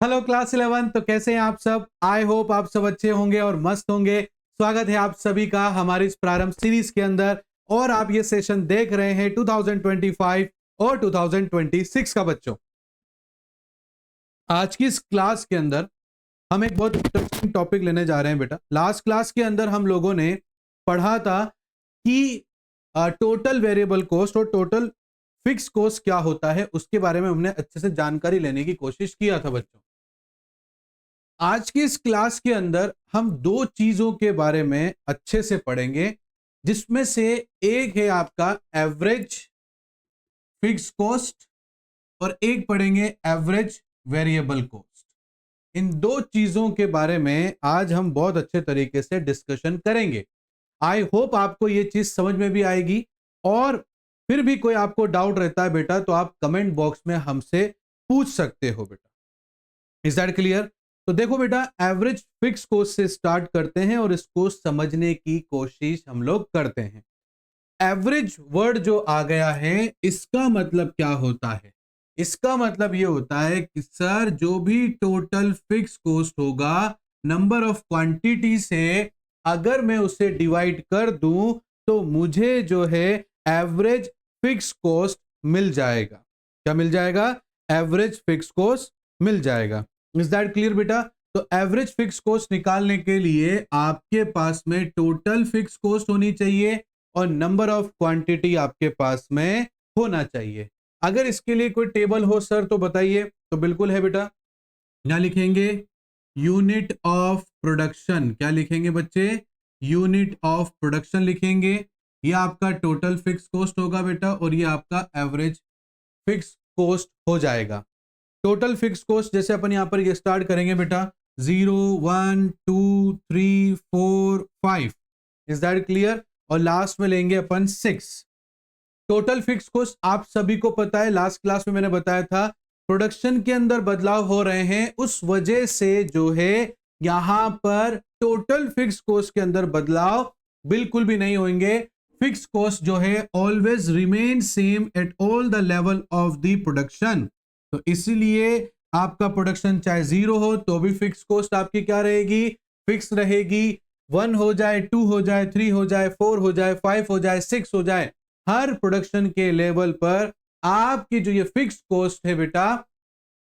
Hello class 11। तो कैसे हैं आप सब? आई होप आप सब अच्छे होंगे और मस्त होंगे। स्वागत है आप सभी का हमारी इस प्रारंभ सीरीज के अंदर। और आप ये सेशन देख रहे हैं 2025 और 2026 का बच्चों। आज की इस क्लास के अंदर हम एक बहुत इंटरेस्टिंग टॉपिक लेने जा रहे हैं बेटा। लास्ट क्लास के अंदर हम लोगों ने पढ़ा था कि टोटल वेरिएबल कॉस्ट और टोटल फिक्स कॉस्ट क्या होता है, उसके बारे में हमने अच्छे से जानकारी लेने की कोशिश किया था बच्चों। आज की इस क्लास के अंदर हम दो चीजों के बारे में अच्छे से पढ़ेंगे, जिसमें से एक है आपका एवरेज फिक्स कॉस्ट और एक पढ़ेंगे एवरेज वेरिएबल कॉस्ट। इन दो चीजों के बारे में आज हम बहुत अच्छे तरीके से डिस्कशन करेंगे। आई होप आपको ये चीज समझ में भी आएगी। और फिर भी कोई आपको डाउट रहता है बेटा तो आप कमेंट बॉक्स में हमसे पूछ सकते हो बेटा। Is that clear? तो देखो बेटा, एवरेज फिक्स कॉस्ट से स्टार्ट करते हैं और इसको समझने की कोशिश हम लोग करते हैं। एवरेज वर्ड जो आ गया है, इसका मतलब क्या होता है? इसका मतलब ये होता है कि सर जो भी टोटल फिक्स कॉस्ट होगा नंबर ऑफ क्वांटिटी से अगर मैं उसे डिवाइड कर दूं तो मुझे जो है एवरेज फिक्स कॉस्ट मिल जाएगा। क्या मिल जाएगा? एवरेज फिक्स कॉस्ट मिल जाएगा। इज दैट क्लियर बेटा? तो एवरेज फिक्स कॉस्ट निकालने के लिए आपके पास में टोटल फिक्स कॉस्ट होनी चाहिए और नंबर ऑफ क्वांटिटी आपके पास में होना चाहिए। अगर इसके लिए कोई टेबल हो सर तो बताइए। तो बिल्कुल है बेटा। यहां लिखेंगे यूनिट ऑफ प्रोडक्शन। क्या लिखेंगे बच्चे? यूनिट ऑफ प्रोडक्शन लिखेंगे। ये आपका टोटल फिक्स कॉस्ट होगा बेटा और ये आपका एवरेज फिक्स कॉस्ट हो जाएगा। टोटल फिक्स कॉस्ट जैसे अपन यहां पर ये स्टार्ट करेंगे बेटा 0 1 2 3 4 5। Is that clear? और लास्ट में लेंगे अपन 6। टोटल फिक्स कॉस्ट आप सभी को पता है, लास्ट क्लास में मैंने बताया था प्रोडक्शन के अंदर बदलाव हो रहे हैं, उस वजह से जो है यहां पर टोटल फिक्स कॉस्ट के अंदर बदलाव बिल्कुल भी नहीं होंगे। फिक्स कॉस्ट जो है always remain same at all the level of the production. तो इसलिए आपका प्रोडक्शन चाहे 0 हो तो भी फिक्स कॉस्ट आपकी क्या रहेगी? फिक्स रहेगी। 1 हो जाए, 2 हो जाए, 3 हो जाए, 4 हो जाए, 5 हो जाए, 6 हो जाए, हर प्रोडक्शन के लेवल पर आपकी जो ये फिक्स कॉस्ट है बेटा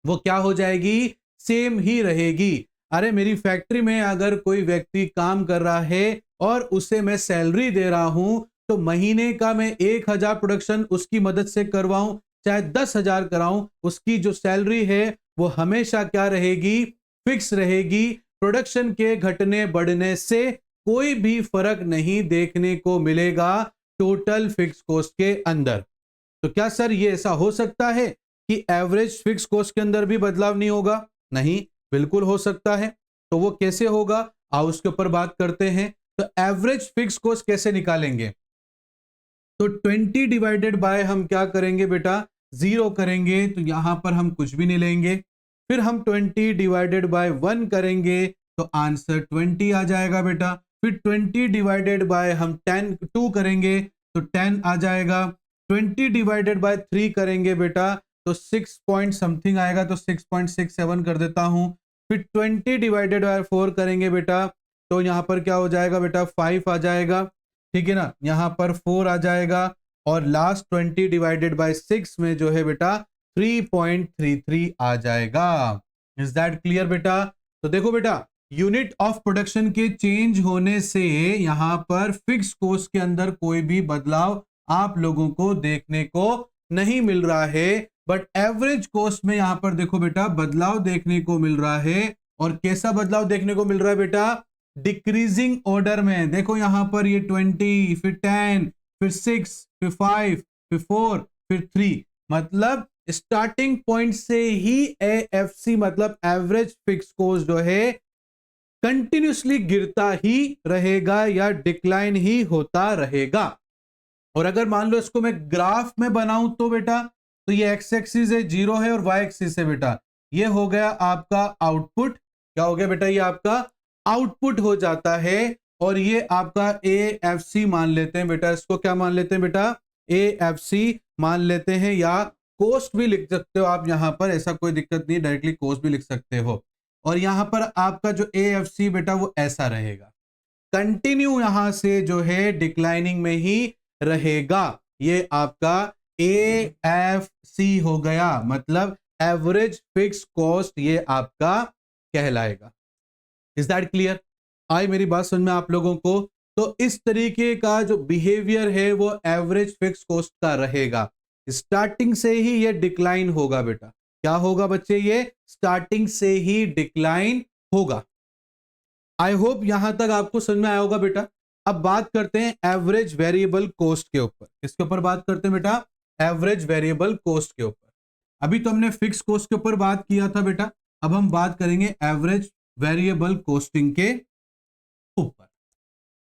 वो क्या हो जाएगी? सेम ही रहेगी। अरे मेरी फैक्ट्री में अगर कोई व्यक्ति काम कर रहा है और उसे मैं सैलरी दे रहा हूं तो महीने का मैं 1000 प्रोडक्शन उसकी मदद से करवाऊं चाहे 10,000 कराऊं, उसकी जो सैलरी है वो हमेशा क्या रहेगी? फिक्स रहेगी। प्रोडक्शन के घटने बढ़ने से कोई भी फर्क नहीं देखने को मिलेगा टोटल फिक्स कॉस्ट के अंदर। तो क्या सर ये ऐसा हो सकता है कि एवरेज फिक्स कॉस्ट के अंदर भी बदलाव नहीं होगा? नहीं, बिल्कुल हो सकता है। तो वो कैसे होगा आओ उसके ऊपर बात करते हैं। तो एवरेज फिक्स कॉस्ट कैसे निकालेंगे? तो 20 डिवाइडेड बाय हम क्या करेंगे बेटा? 0 करेंगे तो यहां पर हम कुछ भी नहीं लेंगे। फिर हम 20 डिवाइडेड बाय 1 करेंगे तो आंसर 20 आ जाएगा बेटा। फिर 20 डिवाइडेड बाय हम 2 करेंगे तो 10 आ जाएगा। 20 डिवाइडेड बाय 3 करेंगे बेटा तो 6 पॉइंट समथिंग आएगा, तो 6.67 कर देता हूं। फिर 20 डिवाइडेड बाय 4 करेंगे बेटा तो यहां पर क्या हो जाएगा बेटा? 5 आ जाएगा। ठीक है ना? यहां पर 4 आ जाएगा और लास्ट 20 डिवाइडेड बाय 6 में जो है बेटा 3.33 आ जाएगा। इज दैट क्लियर बेटा? तो देखो बेटा, यूनिट ऑफ प्रोडक्शन के चेंज होने से यहां पर फिक्स कॉस्ट के अंदर कोई भी बदलाव आप लोगों को देखने को नहीं मिल रहा है, बट एवरेज कॉस्ट में यहां पर देखो बेटा बदलाव देखने को मिल रहा है। और कैसा बदलाव देखने को मिल रहा है बेटा? डिक्रीजिंग ऑर्डर में। देखो यहां पर ये 20, फिर 10, फिर 6, फिर 5, फिर 4, फिर 3, मतलब स्टार्टिंग पॉइंट से ही एएफसी मतलब एवरेज फिक्स कॉस्ट जो है कंटिन्यूसली गिरता ही रहेगा या डिक्लाइन ही होता रहेगा। और अगर मान लो इसको मैं ग्राफ में बनाऊं तो बेटा, तो ये एक्स एक्सिस है 0 है और वाई एक्सिस है बेटा, ये हो गया आपका आउटपुट। क्या हो गया बेटा? ये आपका आउटपुट हो जाता है। और ये आपका AFC मान लेते हैं बेटा। इसको क्या मान लेते हैं बेटा? AFC मान लेते हैं या कोस्ट भी लिख सकते हो आप यहाँ पर, ऐसा कोई दिक्कत नहीं, डायरेक्टली कोस्ट भी लिख सकते हो। और यहाँ पर आपका जो AFC बेटा वो ऐसा रहेगा, कंटिन्यू यहां से जो है डिक्लाइनिंग में ही रहेगा। ये आपका AFC हो गया, मतलब एवरेज फिक्स कॉस्ट ये आपका कहलाएगा। Is that clear? आई मेरी बात समझ में आप लोगों को? तो इस तरीके का जो बिहेवियर है वो एवरेज फिक्स कॉस्ट का रहेगा। स्टार्टिंग से ही ये डिक्लाइन होगा बेटा। क्या होगा बच्चे? ये स्टार्टिंग से ही डिक्लाइन होगा। आई होप यहां तक आपको समझ में आया होगा बेटा। अब बात करते हैं एवरेज वेरिएबल कॉस्ट के ऊपर। किसके ऊपर बात करते हैं बेटा? एवरेज वेरिएबल कॉस्ट के ऊपर। अभी तो हमने फिक्स कॉस्ट के ऊपर बात किया था बेटा, अब हम बात करेंगे एवरेज वेरिएबल कॉस्टिंग के ऊपर।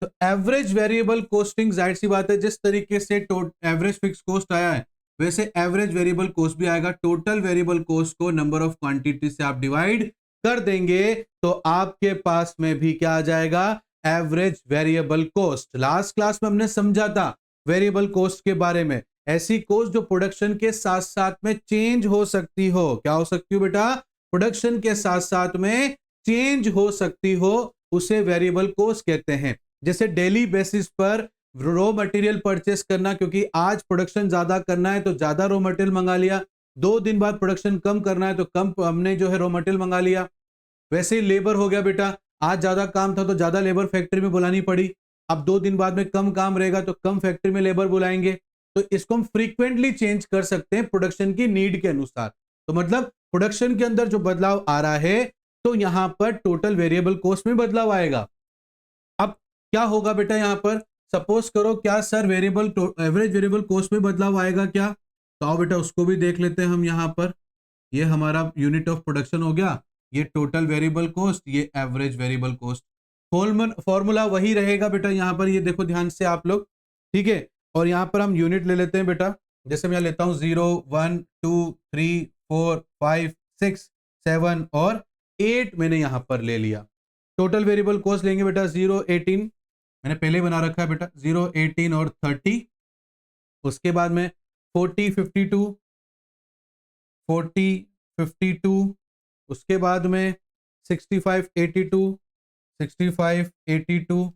तो एवरेज वेरिएबल कॉस्टिंग जाहिर सी बात है, जिस तरीके से एवरेज फिक्स कॉस्ट आया है वैसे एवरेज वेरिएबल कॉस्ट भी आएगा। टोटल वेरिएबल कॉस्ट को नंबर ऑफ क्वांटिटी से आप डिवाइड कर देंगे तो आपके पास में भी क्या आ जाएगा? Average variable cost. Last class में हमने समझा था वेरिएबल कॉस्ट के बारे में, ऐसी कॉस्ट जो प्रोडक्शन के साथ साथ में चेंज हो सकती हो। क्या हो सकती हो बेटा? प्रोडक्शन के साथ साथ में चेंज हो सकती हो, उसे वेरिएबल कॉस्ट कहते हैं। जैसे डेली बेसिस पर रॉ मटेरियल परचेस करना, क्योंकि आज प्रोडक्शन ज्यादा करना है तो ज्यादा रॉ मटेरियल मंगा लिया, 2 दिन बाद प्रोडक्शन कम करना है तो कम हमने जो है रॉ मटेरियल मंगा लिया। वैसे ही लेबर हो गया बेटा, आज ज्यादा काम था तो ज्यादा लेबर फैक्ट्री में बुलानी पड़ी, अब 2 दिन बाद में कम काम रहेगा तो कम फैक्ट्री में लेबर बुलाएंगे। तो इसको हम फ्रीक्वेंटली चेंज कर सकते हैं प्रोडक्शन की नीड के अनुसार। तो मतलब प्रोडक्शन के अंदर जो बदलाव आ रहा है तो यहां पर टोटल वेरिएबल कॉस्ट में बदलाव आएगा। अब क्या होगा बेटा? यहां पर सपोज करो, क्या सर एवरेज वेरिएबल कॉस्ट में बदलाव आएगा क्या? तो आओ बेटा उसको भी देख लेते हैं हम। यहां पर ये हमारा यूनिट ऑफ प्रोडक्शन हो गया, ये टोटल वेरिएबल कॉस्ट, ये एवरेज वेरिएबल कॉस्ट। फॉर्मूला वही रहेगा बेटा यहां पर, ये देखो ध्यान से आप लोग, ठीक है। और यहां पर हम यूनिट ले लेते हैं बेटा, जैसे मैं यहाँ लेता हूं 0 1 2 3 4 5 6 7 और 8 मैंने यहां पर ले लिया। टोटल वेरिएबल कॉस्ट लेंगे बेटा 0 18, मैंने पहले बना रखा है बेटा 0 18 और 30। उसके बाद में 40 52 40 52, उसके बाद में 65 82 65 82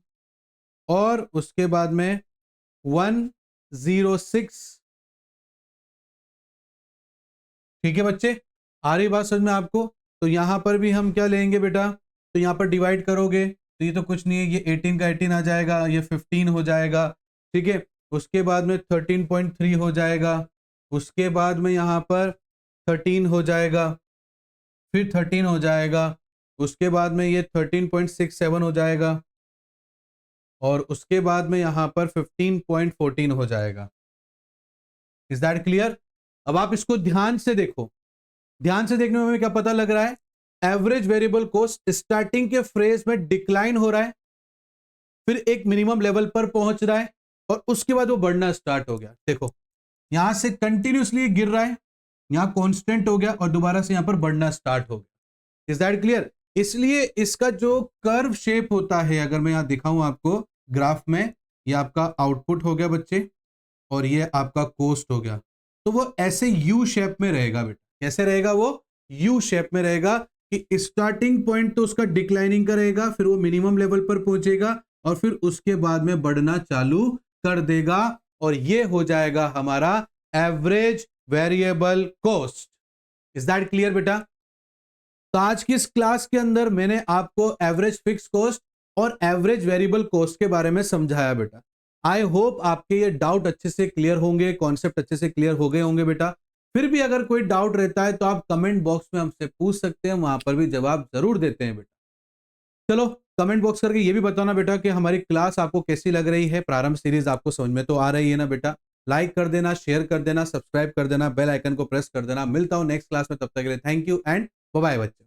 और उसके बाद में 106। ठीक है बच्चे, आ रही बात समझ में आपको? तो यहां पर भी हम क्या लेंगे बेटा? तो यहां पर डिवाइड करोगे तो ये तो कुछ नहीं है, ये 18 का 18 आ जाएगा, ये 15 हो जाएगा, ठीक है। उसके बाद में 13.3 हो जाएगा, उसके बाद में यहां पर 13 हो जाएगा, फिर 13 हो जाएगा, उसके बाद में ये 13.67 हो जाएगा और उसके बाद में यहां पर 15.14 हो जाएगा। Is that clear? अब आप इसको ध्यान से देखो, ध्यान से देखने में हमें क्या पता लग रहा है? एवरेज वेरिएबल कॉस्ट स्टार्टिंग के फ्रेज में डिक्लाइन हो रहा है, फिर एक मिनिमम लेवल पर पहुंच रहा है और उसके बाद वो बढ़ना स्टार्ट हो गया। देखो यहां से कंटिन्यूसली गिर रहा है, यहां कांस्टेंट हो गया और दोबारा से यहां पर बढ़ना स्टार्ट हो गया। Is that clear? इसलिए इसका जो कर्व शेप होता है, अगर मैं यहां दिखाऊं आपको ग्राफ में, ये आपका आउटपुट हो गया बच्चे और ये आपका कॉस्ट हो गया, तो वो ऐसे यू शेप में रहेगा बेटा। कैसे रहेगा? वो यू शेप में रहेगा कि स्टार्टिंग पॉइंट तो उसका डिक्लाइनिंग का रहेगा, फिर वो मिनिमम लेवल पर पहुंचेगा और फिर उसके बाद में बढ़ना चालू कर देगा और ये हो जाएगा हमारा average variable cost. Is that clear बेटा? तो आज की इस क्लास के अंदर मैंने आपको एवरेज फिक्स कॉस्ट और एवरेज वेरिएबल कॉस्ट के बारे में समझाया बेटा। आई होप आपके ये डाउट अच्छे से क्लियर होंगे, कॉन्सेप्ट अच्छे से क्लियर हो गए होंगे बेटा। फिर भी अगर कोई डाउट रहता है तो आप कमेंट बॉक्स में हमसे पूछ सकते हैं, वहां पर भी जवाब जरूर देते हैं बेटा। चलो कमेंट बॉक्स करके ये भी बताना बेटा कि हमारी क्लास आपको कैसी लग रही है, प्रारंभ सीरीज आपको समझ में तो आ रही है ना बेटा। लाइक कर देना, शेयर कर देना, सब्सक्राइब कर देना, बेल आइकन को प्रेस कर देना। मिलता हूं नेक्स्ट क्लास में, तब तक के लिए thank you and bye bye बच्चों।